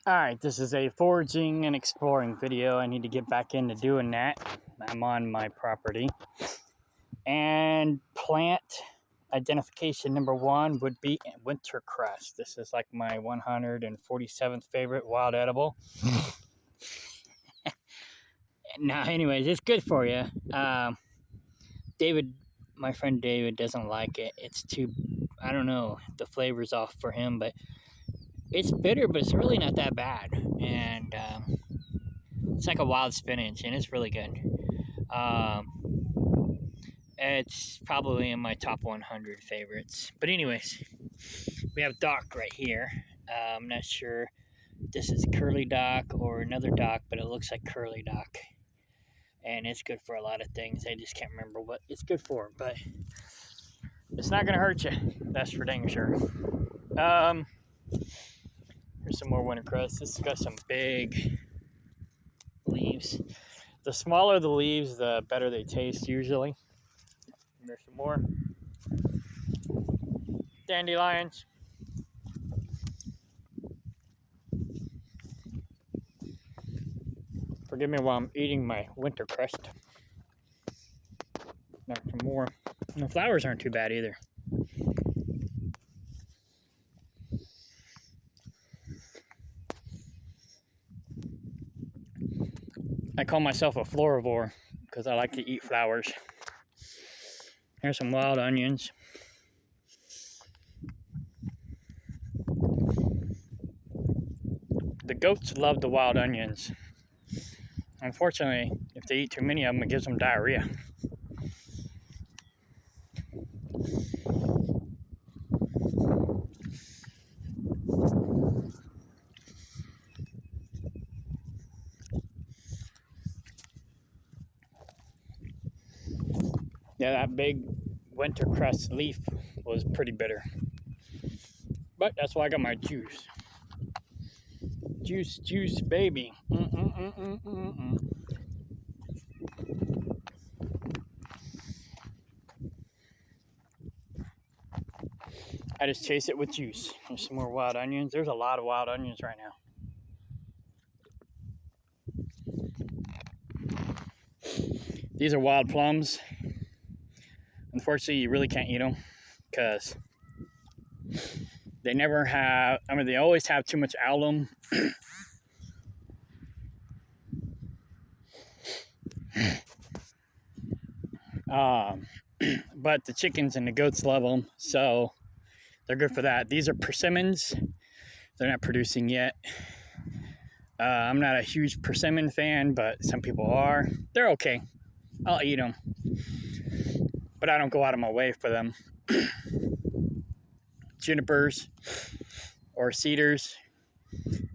Alright, this is a foraging and exploring video. I need to get back into doing that. I'm on my property. And plant identification number 1 would be wintercress. This is like my 147th favorite wild edible. Now, anyways, it's good for you. David, my friend David, doesn't like it. It's too, I don't know, the flavor's off for him, but it's bitter, but it's really not that bad. And it's like a wild spinach, and it's really good. It's probably in my top 100 favorites. But anyways, we have dock right here. I'm not sure if this is a curly dock or another dock, but it looks like curly dock. And it's good for a lot of things. I just can't remember what it's good for, but it's not going to hurt you. That's for dang sure. Here's some more wintercress. This has got some big leaves. The smaller the leaves, the better they taste usually. There's some more dandelions. Forgive me while I'm eating my winter crust. There's some more. And the flowers aren't too bad either. I call myself a florivore because I like to eat flowers. Here's some wild onions. The goats love the wild onions. Unfortunately, if they eat too many of them, it gives them diarrhea. Yeah, that big wintercress leaf was pretty bitter. But that's why I got my juice. Juice, juice, baby. I just chase it with juice. There's some more wild onions. There's a lot of wild onions right now. These are wild plums. Unfortunately, you really can't eat them because they never have, I mean, they always have too much alum. But the chickens and the goats love them, so they're good for that. These are persimmons. They're not producing yet. I'm not a huge persimmon fan, but some people are. They're okay. I'll eat them, but I don't go out of my way for them. Junipers or cedars.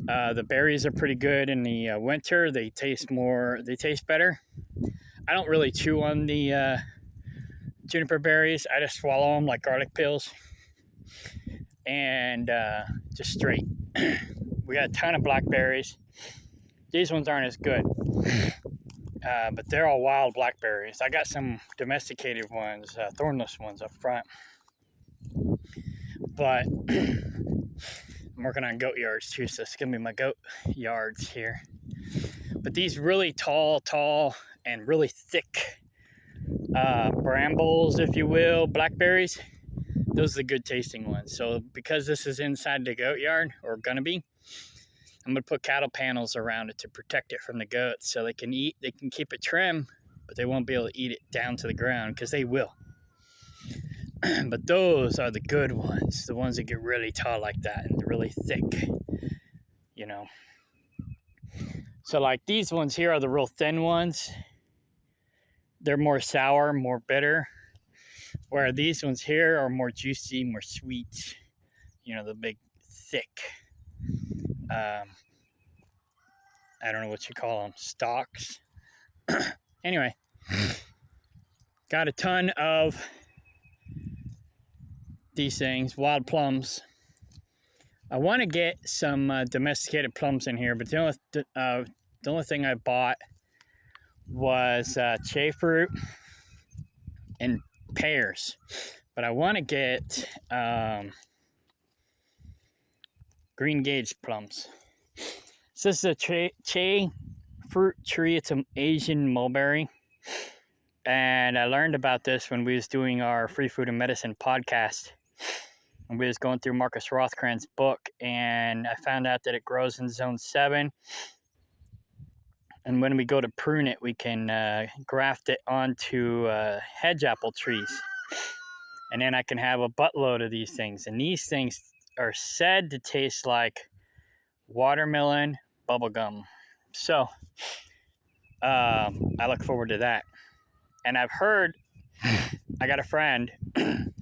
The berries are pretty good in the winter. They taste better. I don't really chew on the juniper berries. I just swallow them like garlic pills and just straight. We got a ton of blackberries. These ones aren't as good, but they're all wild blackberries. I got some domesticated ones, thornless ones up front, but I'm working on goat yards too, so it's gonna be my goat yards here. But these really tall and really thick brambles, if you will, blackberries, those are the good tasting ones. So because this is inside the goat yard, or gonna be, I'm gonna put cattle panels around it to protect it from the goats, so they can keep it trim, but they won't be able to eat it down to the ground, because they will. But those are the good ones, the ones that get really tall like that and really thick, you know. So like these ones here are the real thin ones. They're more sour, more bitter, where these ones here are more juicy, more sweet, you know, the big thick I don't know what you call them, stalks. Anyway, got a ton of these things, wild plums. I want to get some domesticated plums in here, but the only thing I bought was cherry fruit and pears. But I want to get green gauge plums. So this is a che fruit tree. It's an Asian mulberry. And I learned about this when we was doing our Free Food and Medicine podcast. And we was going through Marcus Rothkran's book, and I found out that it grows in zone 7. And when we go to prune it, we can graft it onto hedge apple trees. And then I can have a buttload of these things. And these things are said to taste like watermelon bubblegum. So I look forward to that. And I've heard, I got a friend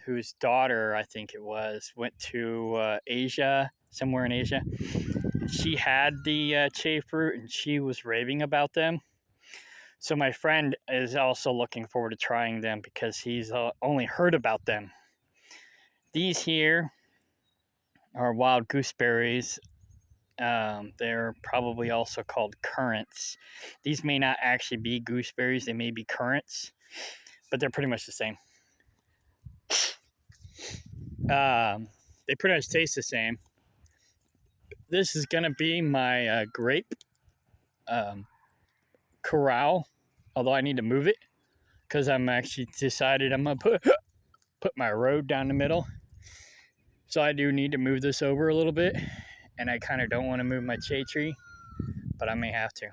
whose daughter, I think it was, went to Asia, somewhere in Asia. She had the che fruit, and she was raving about them. So my friend is also looking forward to trying them because he's only heard about them. These here are wild gooseberries. They're probably also called currants. These may not actually be gooseberries. They may be currants, but they're pretty much the same. They pretty much taste the same. This is going to be my grape corral, although I need to move it because I'm actually decided I'm going to put my road down the middle. So I do need to move this over a little bit, and I kind of don't want to move my che tree, but I may have to.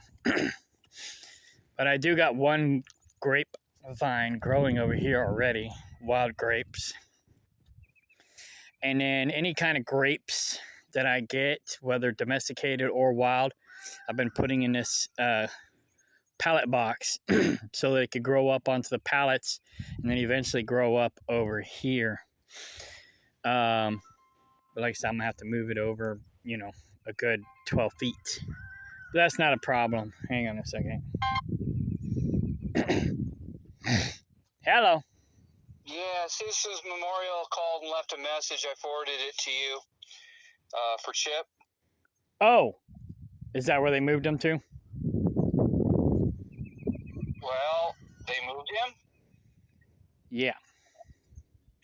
But I do got one grape vine growing over here already, wild grapes. And then any kind of grapes that I get, whether domesticated or wild, I've been putting in this pallet box so they could grow up onto the pallets and then eventually grow up over here. But like I said, I'm gonna have to move it over, a good 12 feet. But that's not a problem. Hang on a second. Hello. Yeah, Citizens Memorial called and left a message. I forwarded it to you for Chip. Oh, is that where they moved him to? Well, they moved him? Yeah.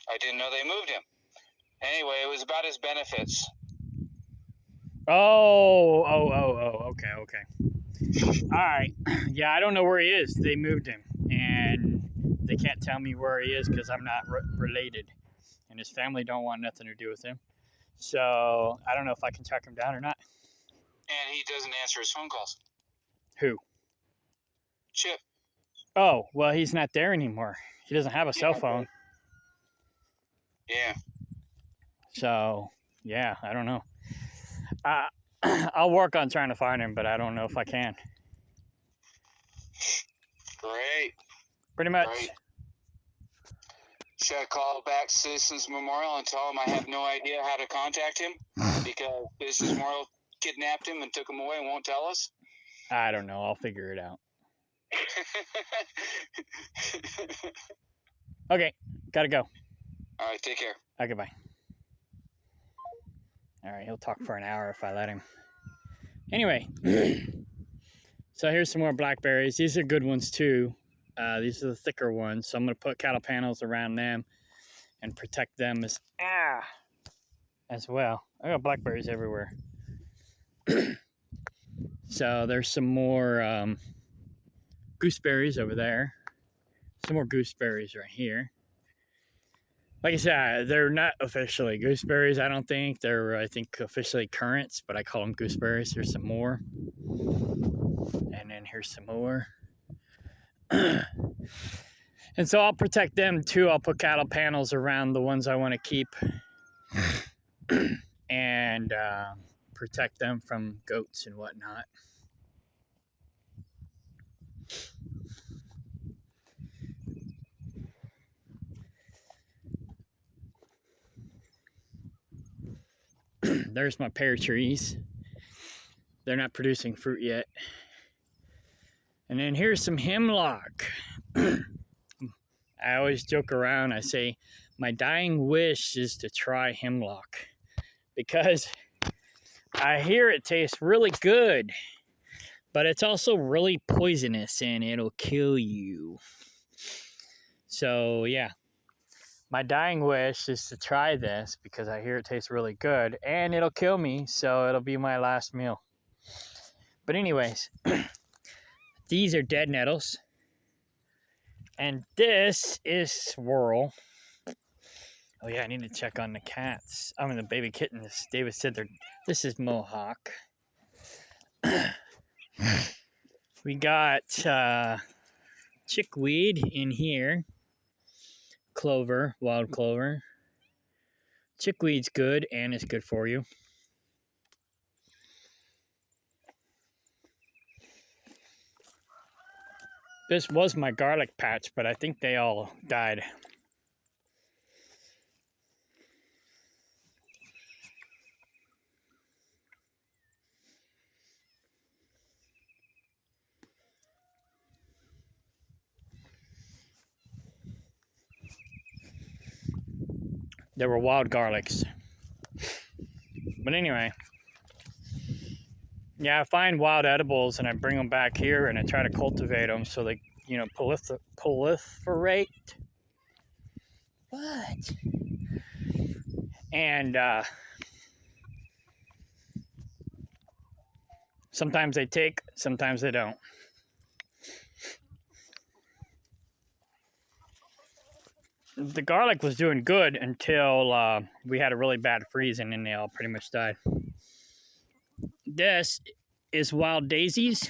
I didn't know they moved him. Anyway, it was about his benefits. Oh, okay. All right. Yeah, I don't know where he is. They moved him, and they can't tell me where he is because I'm not related, and his family don't want nothing to do with him. So I don't know if I can track him down or not. And he doesn't answer his phone calls. Who? Chip. Oh, well, he's not there anymore. He doesn't have a cell phone. Yeah. So, yeah, I don't know. I'll work on trying to find him, but I don't know if I can. Great. Pretty much. Great. Should I call back Citizens Memorial and tell him I have no idea how to contact him because Citizens Memorial kidnapped him and took him away and won't tell us? I don't know. I'll figure it out. Okay, gotta go. All right, take care. Okay, bye. All right, he'll talk for an hour if I let him. Anyway, so here's some more blackberries. These are good ones too. These are the thicker ones, so I'm going to put cattle panels around them and protect them as well. I got blackberries everywhere. So there's some more gooseberries over there. Some more gooseberries right here. Like I said, they're not officially gooseberries, I don't think. They're, I think, officially currants, but I call them gooseberries. Here's some more. And then here's some more. And so I'll protect them too. I'll put cattle panels around the ones I want to keep and protect them from goats and whatnot. There's my pear trees. They're not producing fruit yet. And then here's some hemlock. I always joke around. I say, my dying wish is to try hemlock because I hear it tastes really good, but it's also really poisonous and it'll kill you. So, yeah. My dying wish is to try this because I hear it tastes really good and it'll kill me, so it'll be my last meal. But anyways, these are dead nettles. And this is swirl. Oh yeah, I need to check on the cats. I mean the baby kittens. David said this is mohawk. We got chickweed in here. Clover, wild clover. Chickweed's good and it's good for you. This was my garlic patch, but I think they all died. They were wild garlics. But anyway, yeah, I find wild edibles and I bring them back here and I try to cultivate them so they, proliferate. What? And sometimes they take, sometimes they don't. The garlic was doing good until we had a really bad freeze and then they all pretty much died. This is wild daisies.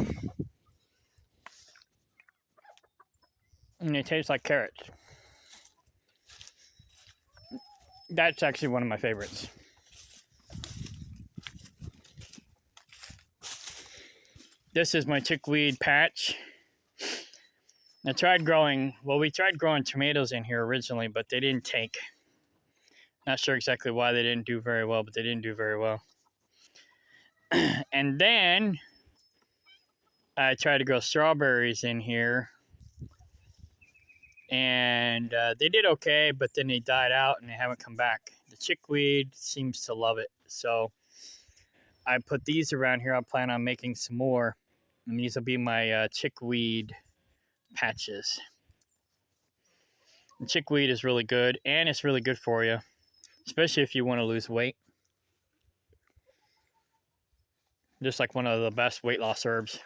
And they taste like carrots. That's actually one of my favorites. This is my chickweed patch. We tried growing tomatoes in here originally, but they didn't take. Not sure exactly why they didn't do very well, but they didn't do very well. And then I tried to grow strawberries in here. And they did okay, but then they died out and they haven't come back. The chickweed seems to love it. So I put these around here. I plan on making some more. And these will be my chickweed patches. And chickweed is really good, and it's really good for you, especially if you want to lose weight. Just like one of the best weight loss herbs.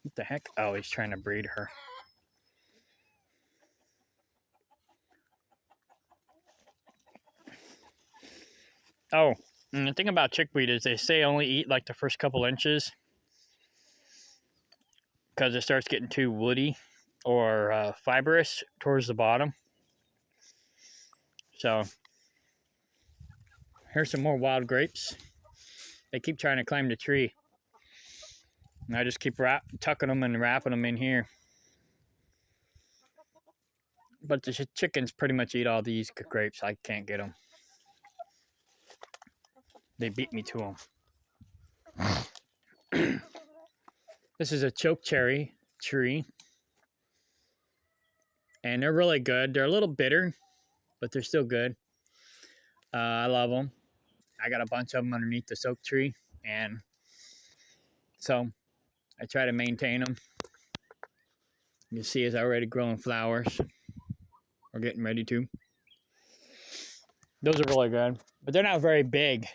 What the heck? Oh, he's trying to breed her. Oh, and the thing about chickweed is they say only eat like the first couple inches because it starts getting too woody or fibrous towards the bottom. So here's some more wild grapes. They keep trying to climb the tree. And I just keep tucking them and wrapping them in here. But the chickens pretty much eat all these grapes. I can't get them. They beat me to them. This is a choke cherry tree. And they're really good. They're a little bitter, but they're still good. I love them. I got a bunch of them underneath the oak tree. And so I try to maintain them. You see it's already growing flowers. We're getting ready to. Those are really good. But they're not very big.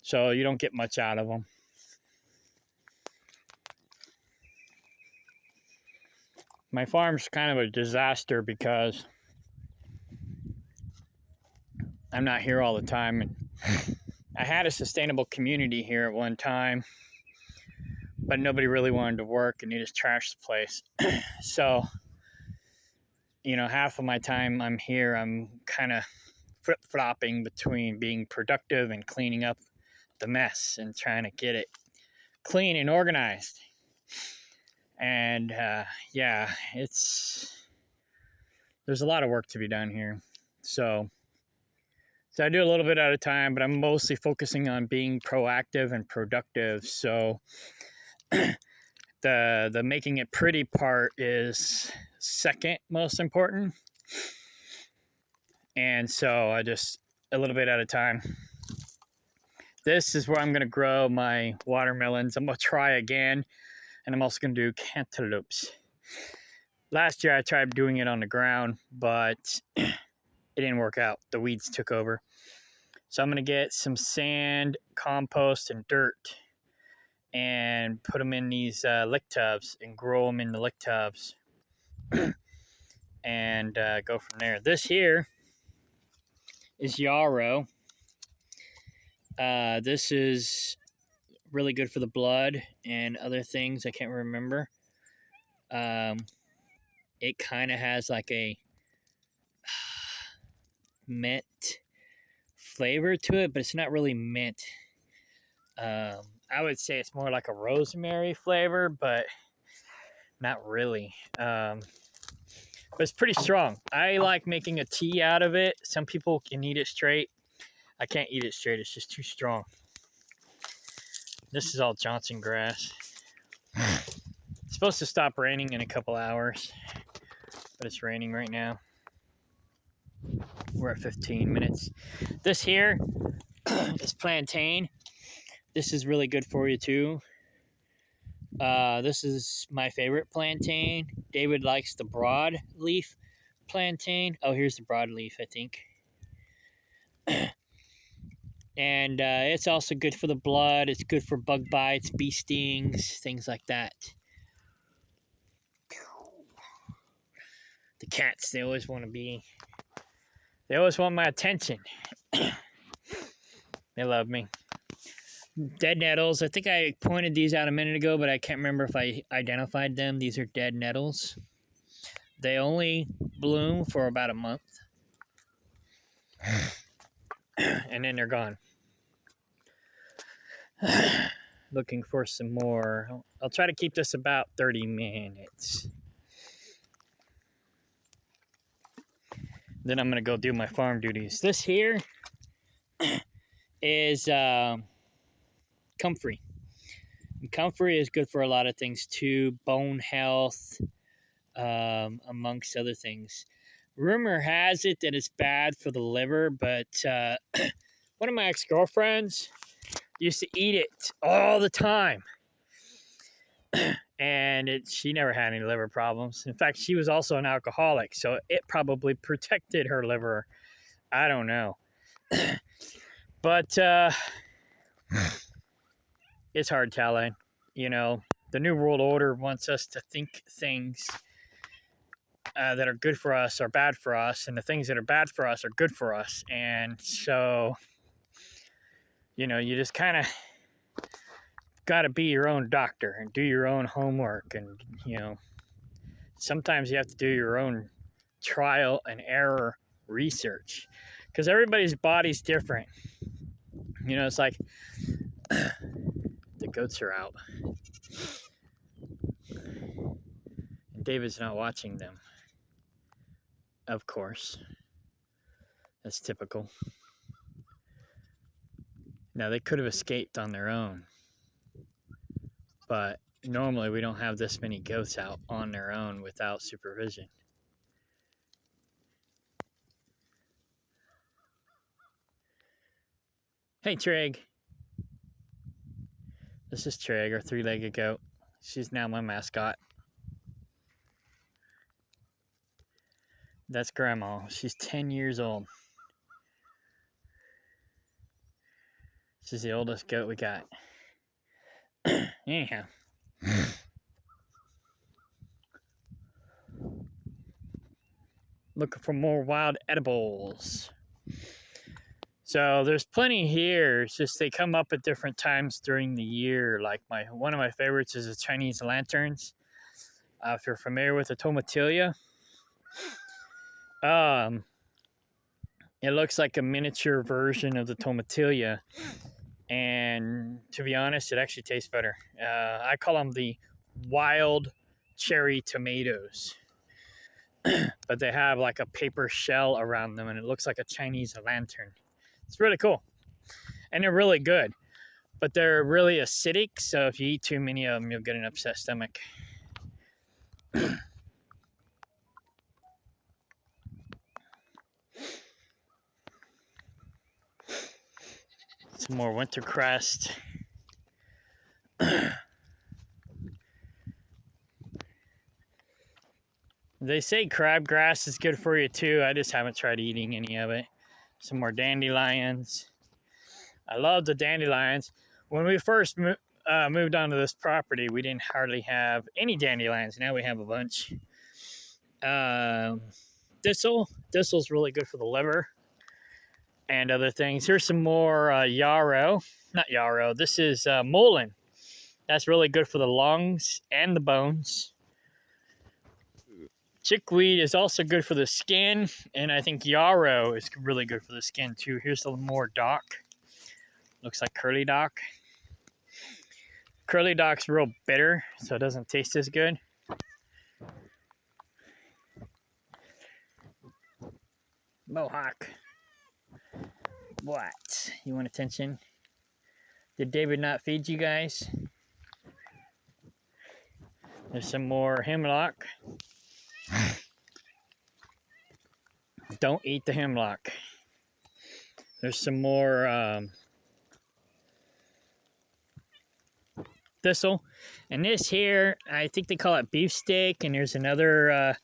So you don't get much out of them. My farm's kind of a disaster because I'm not here all the time. And I had a sustainable community here at one time, but nobody really wanted to work and they just trashed the place. So, half of my time I'm here, I'm kind of flip-flopping between being productive and cleaning up the mess and trying to get it clean and organized. And yeah, there's a lot of work to be done here. So I do a little bit at a time, but I'm mostly focusing on being proactive and productive. So the making it pretty part is second most important. And so I just a little bit at a time. This is where I'm going to grow my watermelons. I'm going to try again, and I'm also going to do cantaloupes. Last year I tried doing it on the ground, but it didn't work out. The weeds took over. So I'm going to get some sand, compost, and dirt and put them in these lick tubs and grow them in the lick tubs and go from there. This here is yarrow. This is really good for the blood and other things. I can't remember. It kind of has like a mint flavor to it, but it's not really mint. I would say it's more like a rosemary flavor, but not really. But it's pretty strong. I like making a tea out of it. Some people can eat it straight. I can't eat it straight. It's just too strong. This is all Johnson grass. It's supposed to stop raining in a couple hours, but it's raining right now. We're at 15 minutes. This here is plantain. This is really good for you too. This is my favorite plantain. David likes the broadleaf plantain. Oh, here's the broadleaf, I think. And it's also good for the blood. It's good for bug bites, bee stings, things like that. The cats, they always want my attention. They love me. Dead nettles. I think I pointed these out a minute ago, but I can't remember if I identified them. These are dead nettles. They only bloom for about a month. And then they're gone. Looking for some more. I'll try to keep this about 30 minutes. Then I'm going to go do my farm duties. This here is comfrey. And comfrey is good for a lot of things too. Bone health, amongst other things. Rumor has it that it's bad for the liver, but one of my ex-girlfriends used to eat it all the time. And she never had any liver problems. In fact, she was also an alcoholic, so it probably protected her liver. I don't know. But it's hard telling. You know, the New World Order wants us to think things that are good for us are bad for us, and the things that are bad for us are good for us. And so, you know, you just kind of got to be your own doctor and do your own homework. And, you know, sometimes you have to do your own trial and error research because everybody's body's different. You know, it's like the goats are out and David's not watching them. Of course. That's typical. Now, they could have escaped on their own, but normally we don't have this many goats out on their own without supervision. Hey, Trig. This is Trig, our three-legged goat. She's now my mascot. That's Grandma. She's 10 years old. She's the oldest goat we got. Anyhow. Looking for more wild edibles. So there's plenty here. It's just they come up at different times during the year. Like one of my favorites is the Chinese lanterns. If you're familiar with the tomatillia, it looks like a miniature version of the tomatillia. And to be honest, it actually tastes better. I call them the wild cherry tomatoes. But they have like a paper shell around them, and it looks like a Chinese lantern. It's really cool. And they're really good. But they're really acidic, so if you eat too many of them, you'll get an upset stomach. Some more wintercrest. They say crabgrass is good for you too. I just haven't tried eating any of it. Some more dandelions. I love the dandelions. When we first moved onto this property, we didn't hardly have any dandelions. Now we have a bunch. Um, Thistle's really good for the liver and other things. Here's some more yarrow. Not yarrow. This is mullein. That's really good for the lungs and the bones. Chickweed is also good for the skin, and I think yarrow is really good for the skin too. Here's some more dock. Looks like curly dock. Curly dock's real bitter, so it doesn't taste as good. Mohawk. What? You want attention? Did David not feed you guys? There's some more hemlock. Don't eat the hemlock. There's some more thistle. And this here, I think they call it beefsteak, and there's another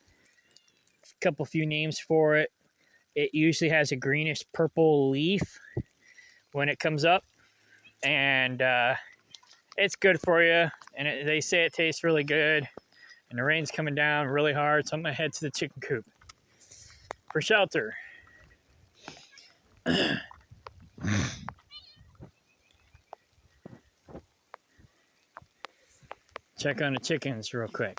few names for it. It usually has a greenish purple leaf when it comes up, and it's good for you. And they say it tastes really good. And the rain's coming down really hard, so I'm gonna head to the chicken coop for shelter. Check on the chickens real quick.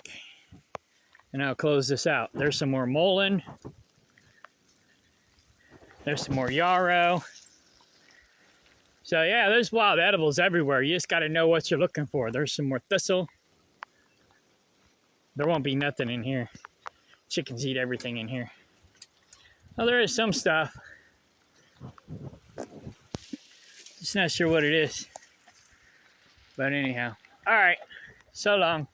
And I'll close this out. There's some more mullein. There's some more yarrow. So yeah, there's wild edibles everywhere. You just gotta know what you're looking for. There's some more thistle. There won't be nothing in here. Chickens eat everything in here. Well, there is some stuff. Just not sure what it is. But anyhow. All right. So long.